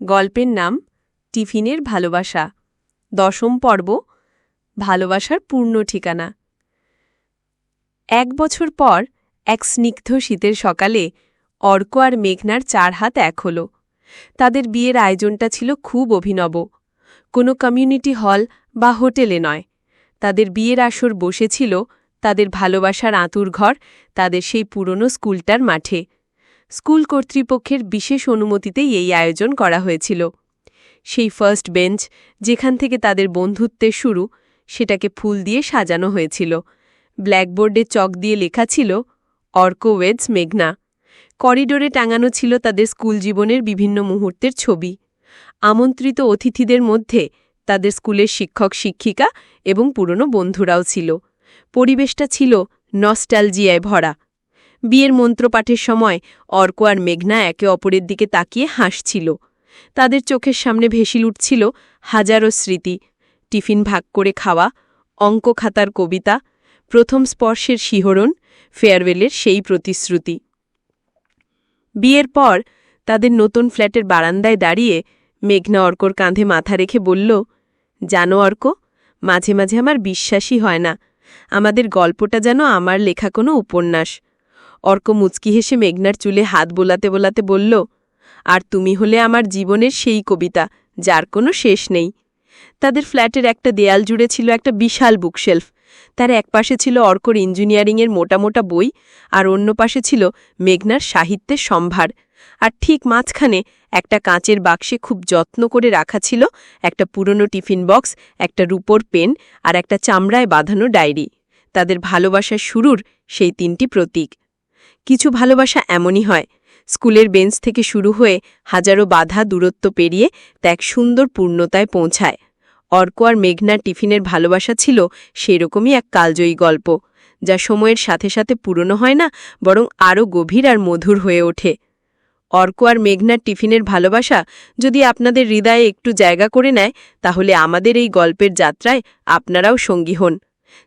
গল্পের নাম টিফিনের ভালোবাসা। 10ম পর্ব, ভালোবাসার পূর্ণ ঠিকানা। 1 বছর পর এক স্নিগ্ধ শীতের সকালে অর্ক আর মেঘনার 4 হাত এক হল। তাদের বিয়ের আয়োজনটা ছিল খুব অভিনব। কোনো কমিউনিটি হল বা হোটেলে নয়, তাদের বিয়ের আসর বসেছিল তাদের ভালোবাসার আঁতুড়ঘর, তাদের সেই পুরনো স্কুলটার মাঠে। স্কুল কর্তৃপক্ষের বিশেষ অনুমতিতেই এই আয়োজন করা হয়েছিল। সেই ফার্স্ট বেঞ্চ, যেখান থেকে তাদের বন্ধুত্বের শুরু, সেটাকে ফুল দিয়ে সাজানো হয়েছিল। ব্ল্যাকবোর্ডে চক দিয়ে লেখা ছিল অর্ক ওয়েডস মেঘনা। করিডোরে টাঙানো ছিল তাদের স্কুল জীবনের বিভিন্ন মুহূর্তের ছবি। আমন্ত্রিত অতিথিদের মধ্যে তাদের স্কুলের শিক্ষক শিক্ষিকা এবং পুরনো বন্ধুরাও ছিল। পরিবেশটা ছিল নস্টালজিয়ায় ভরা। বিয়ের মন্ত্রপাঠের সময় অর্ক আর মেঘনা একে অপরের দিকে তাকিয়ে হাসছিল। তাদের চোখের সামনে ভেসে উঠছিল হাজারো স্মৃতি, টিফিন ভাগ করে খাওয়া, অঙ্ক খাতার কবিতা, প্রথম স্পর্শের শিহরণ, ফেয়ারওয়েলের সেই প্রতিশ্রুতি। বিয়ের পর তাদের নতুন ফ্ল্যাটের বারান্দায় দাঁড়িয়ে মেঘনা অর্কর কাঁধে মাথা রেখে বলল, জানো অর্ক, মাঝে মাঝে আমার বিশ্বাসই হয় না আমাদের গল্পটা যেন আমার লেখা কোনো উপন্যাস। অর্ক মুচকি হেসে মেঘনার চুলে হাত বোলাতে বোলাতে বলল, আর তুমি হলে আমার জীবনের সেই কবিতা যার কোনো শেষ নেই। তাদের ফ্ল্যাটের একটা দেয়াল জুড়ে ছিল একটা বিশাল বুকশেলফ। তার একপাশে ছিল অর্কর ইঞ্জিনিয়ারিংয়ের মোটা মোটা বই, আর অন্য পাশে ছিল মেঘনার সাহিত্যের সম্ভার। আর ঠিক মাঝখানে একটা কাঁচের বাক্সে খুব যত্ন করে রাখা ছিল একটা পুরনো টিফিন বক্স, একটা রূপোর পেন আর একটা চামড়ায় বাঁধানো ডায়েরি। তাদের ভালোবাসার শুরুর সেই 3টি প্রতীক। কিছু ভালোবাসা এমনই হয়, স্কুলের বেঞ্চ থেকে শুরু হয়ে হাজারো বাধা দূরত্ব পেরিয়ে তা এক সুন্দর পূর্ণতায় পৌঁছায়। অর্ক আর মেঘনার টিফিনের ভালোবাসা ছিল সেরকমই এক কালজয়ী গল্প, যা সময়ের সাথে সাথে পুরনো হয় না, বরং আরও গভীর আর মধুর হয়ে ওঠে। অর্ক আর মেঘনার টিফিনের ভালোবাসা যদি আপনাদের হৃদয়ে একটু জায়গা করে নেয়, তাহলে আমাদের এই গল্পের যাত্রায় আপনারাও সঙ্গী হন।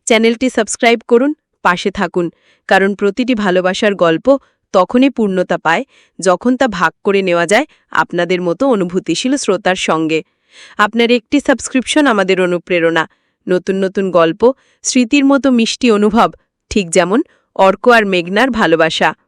চ্যানেলটি সাবস্ক্রাইব করুন, পাশে থাকুন, কারণ প্রতিটি ভালোবাসার গল্প তখনই পূর্ণতা পায় যখন তা ভাগ করে নেওয়া যায় আপনাদের মতো অনুভূতিশীল শ্রোতার সঙ্গে। আপনার একটি সাবস্ক্রিপশন আমাদের অনুপ্রেরণা, নতুন নতুন গল্প, স্মৃতির মতো মিষ্টি অনুভব, ঠিক যেমন অর্ক আর মেঘনার ভালোবাসা।